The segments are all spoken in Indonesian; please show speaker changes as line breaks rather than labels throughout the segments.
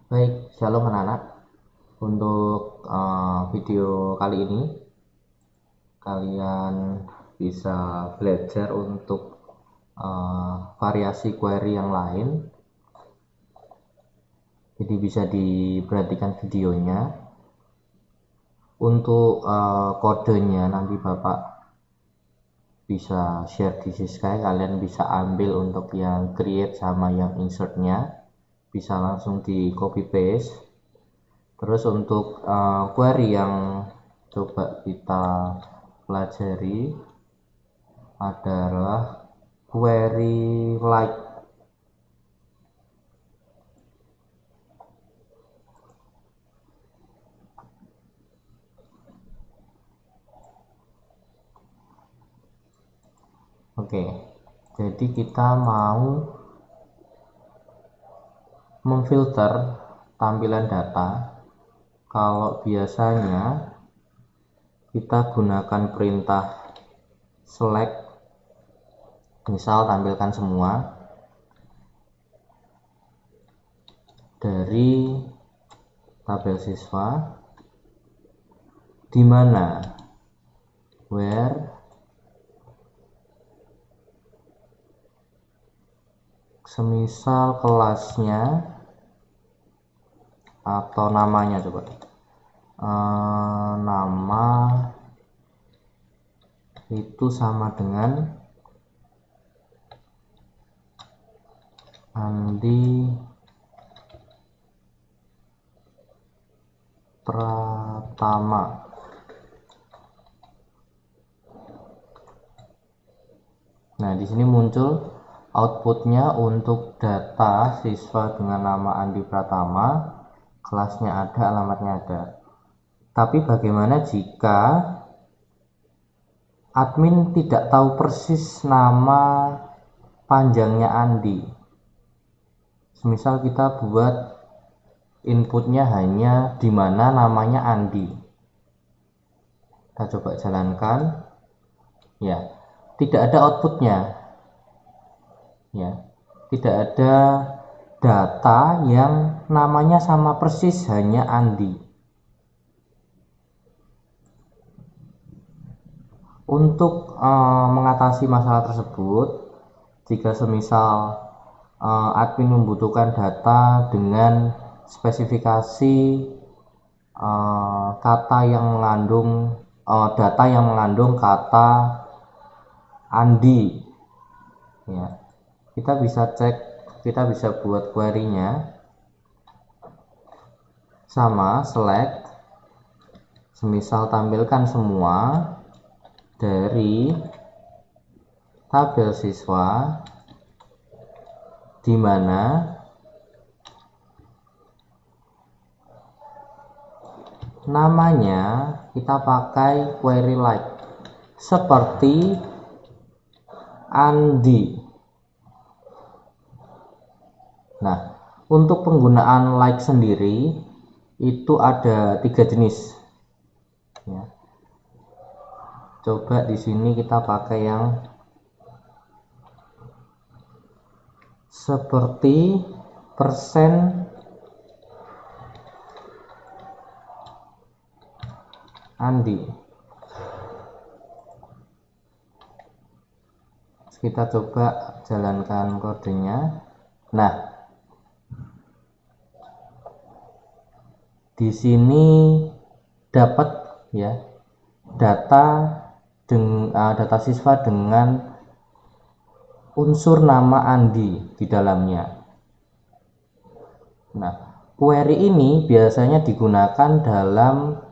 Baik, shalom anak-anak. Untuk video kali ini kalian bisa belajar untuk variasi query yang lain. Jadi bisa diperhatikan videonya. Untuk kodenya nanti Bapak bisa share di Siskay. Kalian bisa ambil untuk yang create sama yang insertnya. Bisa langsung di copy paste. Terus untuk query yang coba kita pelajari adalah query like. Oke, jadi kita mau memfilter tampilan data. Kalau biasanya kita gunakan perintah select, misal tampilkan semua dari tabel siswa, di mana where semisal kelasnya atau namanya, coba nama itu sama dengan Andi Pratama. Nah, di sini muncul outputnya untuk data siswa dengan nama Andi Pratama, kelasnya ada, alamatnya ada. Tapi bagaimana jika admin tidak tahu persis nama panjangnya Andi? Semisal kita buat inputnya hanya di mana namanya Andi. Kita coba jalankan. Ya, tidak ada outputnya. Ya, tidak ada data yang namanya sama persis, hanya Andi. Untuk mengatasi masalah tersebut, jika semisal admin membutuhkan data dengan spesifikasi kata yang mengandung data yang mengandung kata Andi, ya, kita bisa buat query-nya sama select, semisal tampilkan semua dari tabel siswa, di mana namanya kita pakai query like seperti Andi. Nah, untuk penggunaan like sendiri itu ada 3 jenis. Ya. Coba di sini kita pakai yang seperti persen Andi. Kita coba jalankan kodenya. Nah, di sini dapat ya data siswa dengan unsur nama Andi di dalamnya. Nah, query ini biasanya digunakan dalam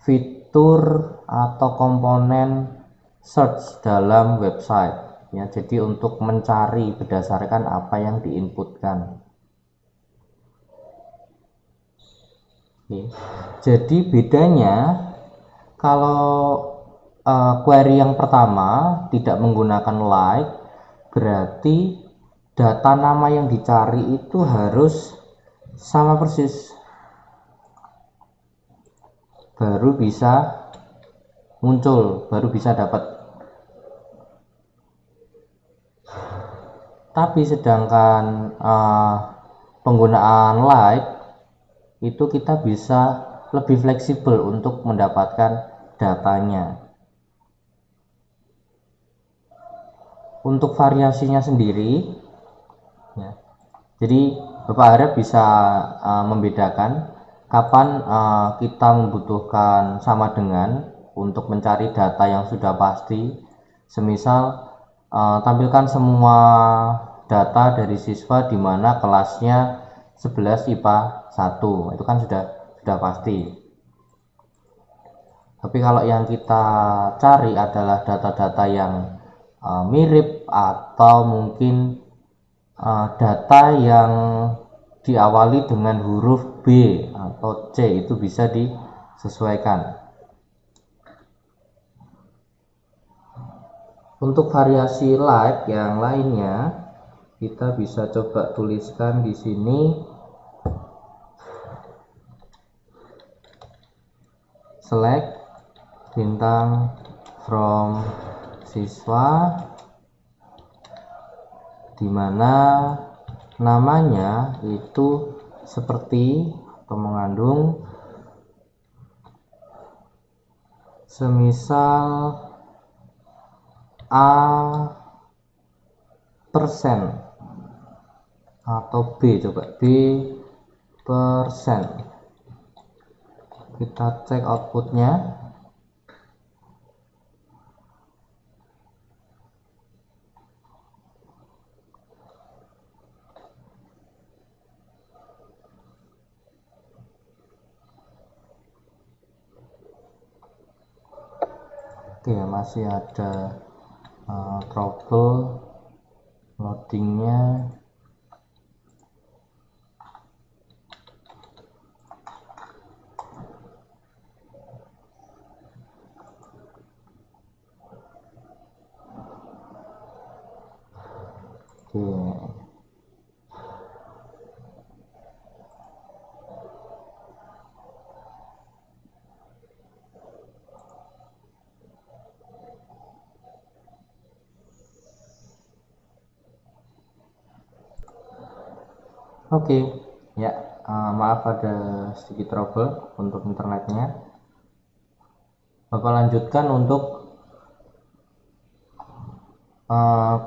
fitur atau komponen search dalam website, ya. Jadi untuk mencari berdasarkan apa yang diinputkan. Oke. Jadi bedanya kalau query yang pertama tidak menggunakan like, berarti data nama yang dicari itu harus sama persis, baru bisa muncul, baru bisa dapat. Tapi sedangkan penggunaan like itu kita bisa lebih fleksibel untuk mendapatkan datanya. Untuk variasinya sendiri, ya, jadi Bapak harap bisa membedakan kapan kita membutuhkan sama dengan untuk mencari data yang sudah pasti. Semisal tampilkan semua data dari siswa di mana kelasnya 11 IPA 1, itu kan sudah pasti. Tapi kalau yang kita cari adalah data-data yang mirip atau mungkin data yang diawali dengan huruf B atau C, itu bisa disesuaikan. Untuk variasi like yang lainnya, kita bisa coba tuliskan di sini select bintang from siswa, dimana namanya itu seperti atau mengandung semisal A persen atau B, coba B persen. Kita cek outputnya. Oke, masih ada trouble loadingnya. Oke. Oke, ya, maaf ada sedikit trouble untuk internetnya. Bapak lanjutkan untuk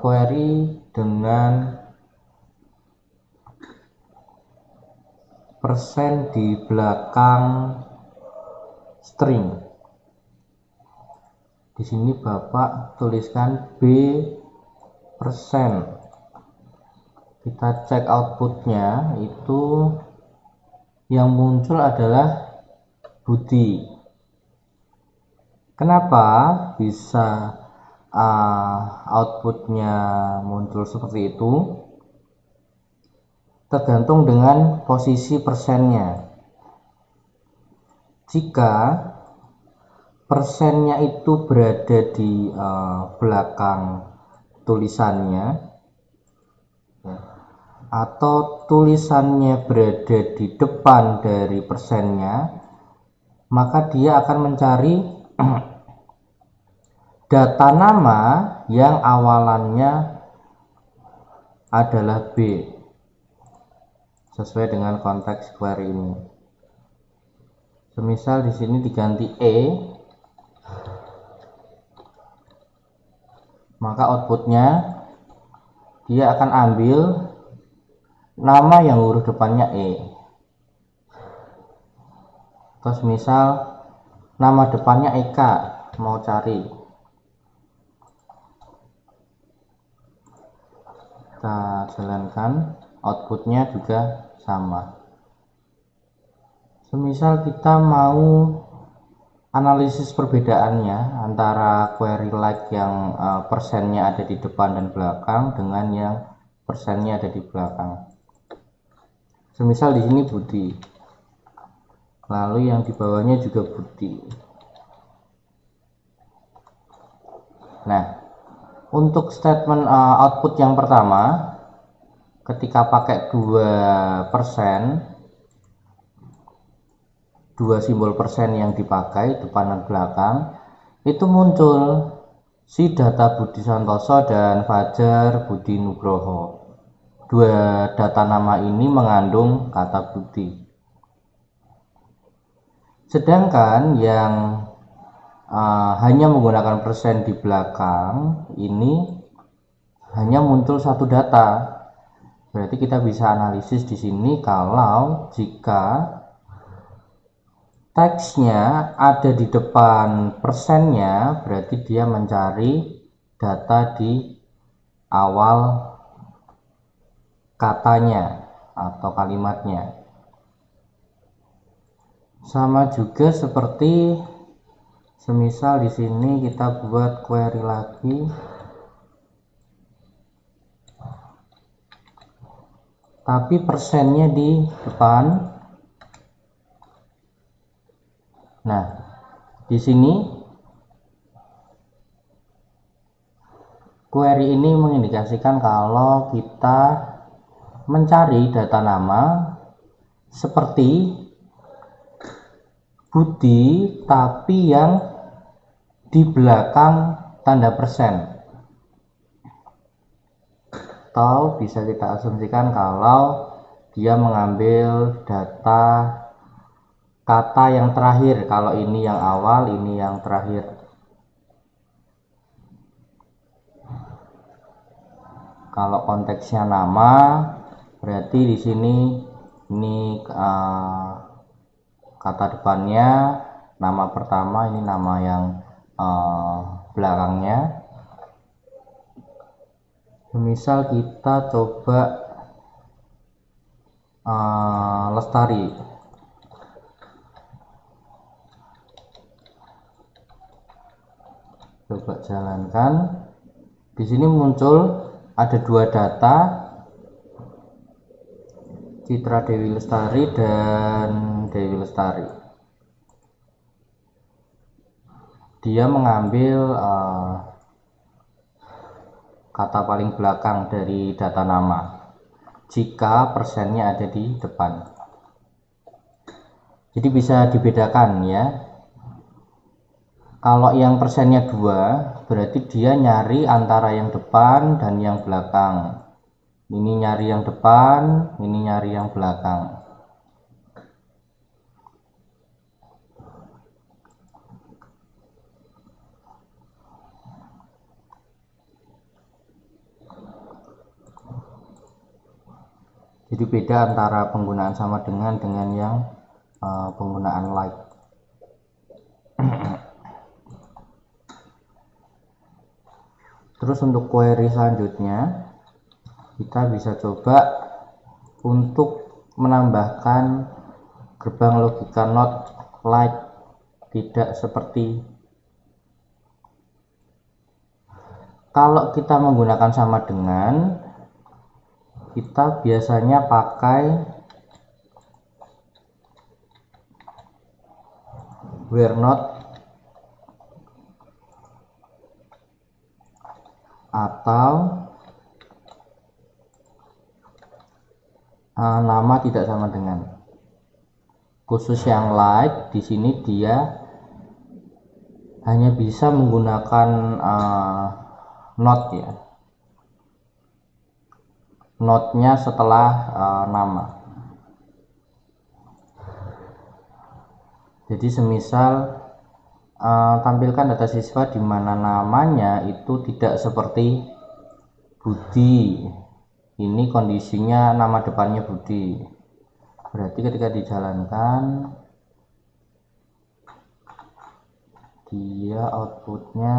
query dengan persen di belakang string. Di sini Bapak tuliskan B persen. Kita cek outputnya, itu yang muncul adalah Budi. Kenapa bisa outputnya muncul seperti itu? Tergantung dengan posisi persennya. Jika persennya itu berada di belakang tulisannya, atau tulisannya berada di depan dari persennya, maka dia akan mencari data nama yang awalannya adalah B sesuai dengan konteks query ini. Semisal di sini diganti E, maka outputnya dia akan ambil nama yang huruf depannya E. Terus misal nama depannya Eka, mau cari, kita jalankan, outputnya juga sama. Semisal kita mau analisis perbedaannya antara query like yang persennya ada di depan dan belakang dengan yang persennya ada di belakang. Semisal di sini Budi, lalu yang di bawahnya juga Budi. Nah, untuk statement output yang pertama, ketika pakai 2%, dua simbol persen yang dipakai depan dan belakang, itu muncul si data Budi Santoso dan Fajar Budi Nugroho. Dua data nama ini mengandung kata Budi. Sedangkan yang hanya menggunakan persen di belakang ini hanya muncul satu data. Berarti kita bisa analisis di sini kalau jika teksnya ada di depan persennya, berarti dia mencari data di awal katanya atau kalimatnya. Sama juga seperti semisal di sini kita buat query lagi, tapi persennya di depan. Nah, di sini query ini mengindikasikan kalau kita mencari data nama seperti Budi tapi yang di belakang tanda persen. Atau bisa kita asumsikan kalau dia mengambil data kata yang terakhir, kalau ini yang awal, ini yang terakhir. Kalau konteksnya nama, berarti di sini ini kata depannya nama pertama, ini nama yang belakangnya. Misal kita coba Lestari. Coba jalankan. Di sini muncul ada dua data, Citra Dewi Lestari dan Dewi Lestari. Dia mengambil kata paling belakang dari data nama jika persennya ada di depan. Jadi bisa dibedakan ya. Kalau yang persennya 2, berarti dia nyari antara yang depan dan yang belakang. Ini nyari yang depan, ini nyari yang belakang. Jadi beda antara penggunaan sama dengan yang penggunaan like. Terus untuk query selanjutnya kita bisa coba untuk menambahkan gerbang logika not like, tidak seperti. Kalau kita menggunakan sama dengan, kita biasanya pakai where not atau nama tidak sama dengan. Khusus yang like di sini dia hanya bisa menggunakan not ya, notnya setelah nama. Jadi semisal tampilkan data siswa di mana namanya itu tidak seperti Budi, ini kondisinya nama depannya Budi, berarti ketika dijalankan dia outputnya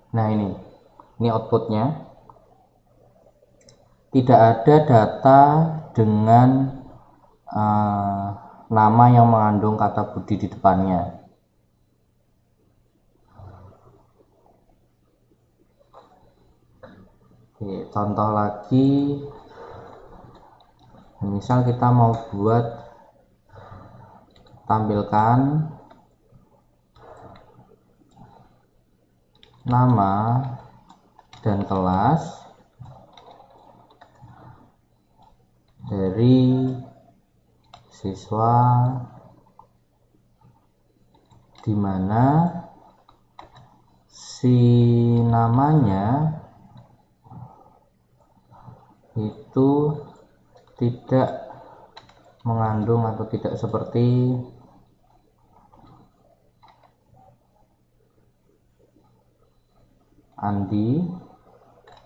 nah ini outputnya tidak ada data dengan nama yang mengandung kata Budi di depannya. Oke, contoh lagi, misal kita mau buat tampilkan nama dan kelas dari siswa dimana si namanya itu tidak mengandung atau tidak seperti Andi.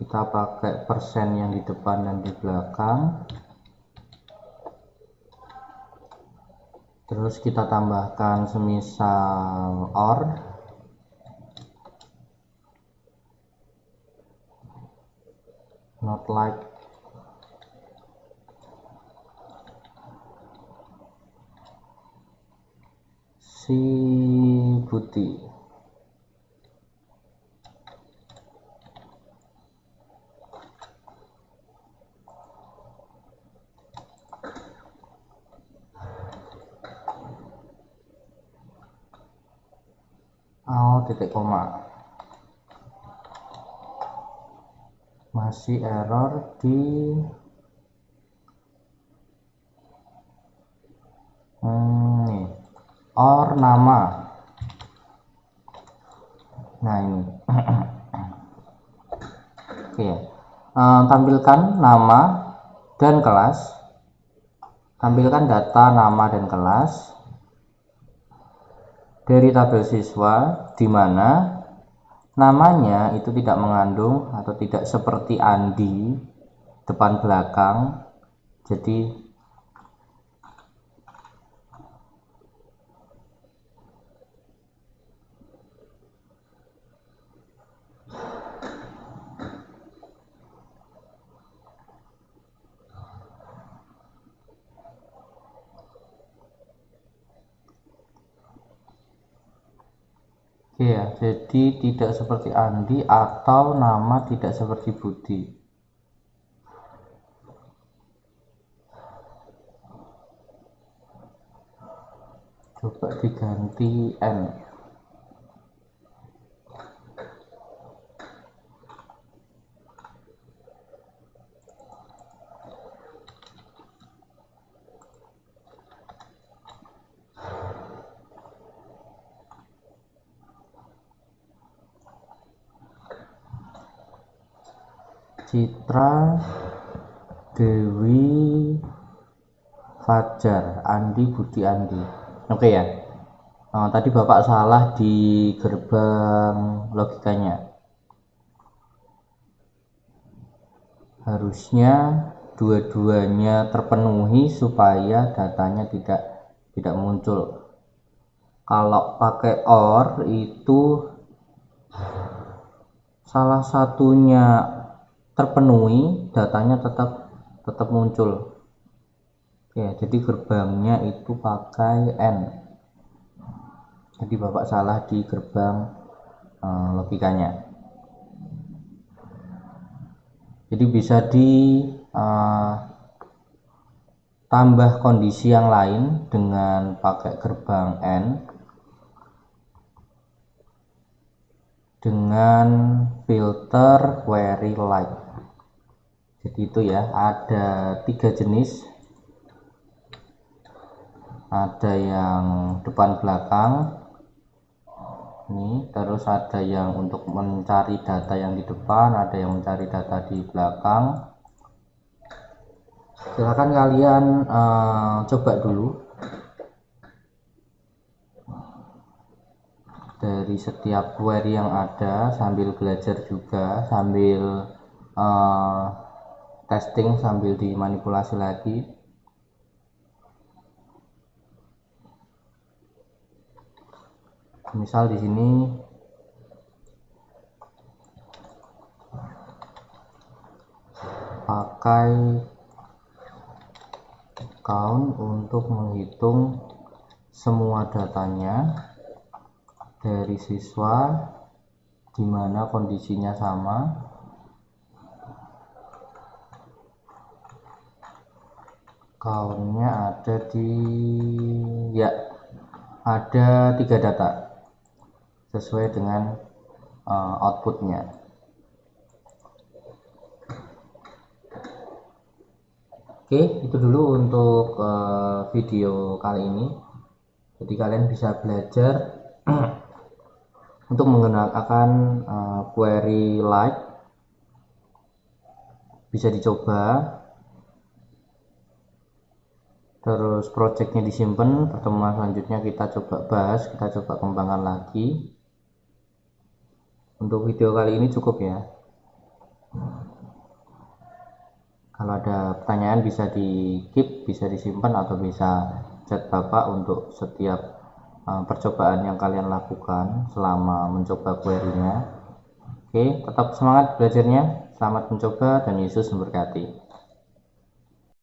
Kita pakai persen yang di depan dan di belakang, terus kita tambahkan semisal or, not like si Budi. Titik koma, masih error di or nama. Nah ini oke. Tampilkan nama dan kelas, tampilkan data nama dan kelas dari tabel siswa, di mana namanya itu tidak mengandung atau tidak seperti Andi depan belakang. Jadi ya, jadi tidak seperti Andi atau nama tidak seperti Budi. Coba diganti N. Citra, Dewi, Fajar, Andi, Budi, Andi. Oke ya. Tadi Bapak salah di gerbang logikanya. Harusnya dua-duanya terpenuhi supaya datanya tidak muncul. Kalau pakai OR itu salah satunya terpenuhi, datanya tetap muncul. Ya, jadi gerbangnya itu pakai N. Jadi Bapak salah di gerbang logikanya. Jadi bisa tambah kondisi yang lain dengan pakai gerbang N dengan filter query light. Jadi itu ya, ada 3 jenis, ada yang depan belakang ini, terus ada yang untuk mencari data yang di depan, ada yang mencari data di belakang. Silahkan kalian coba dulu dari setiap query yang ada, sambil belajar juga, sambil testing, sambil dimanipulasi lagi. Misal di sini pakai count untuk menghitung semua datanya dari siswa di mana kondisinya sama. Countnya ada ada 3 data sesuai dengan outputnya. Oke, itu dulu untuk video kali ini. Jadi kalian bisa belajar Untuk menggunakan query like bisa dicoba, terus projectnya disimpan, pertemuan selanjutnya kita coba bahas, kita coba kembangkan lagi. Untuk video kali ini cukup ya. Kalau ada pertanyaan bisa di keep, bisa disimpan, atau bisa chat Bapak untuk setiap percobaan yang kalian lakukan selama mencoba query-nya. Oke, tetap semangat belajarnya, selamat mencoba, dan Yesus memberkati.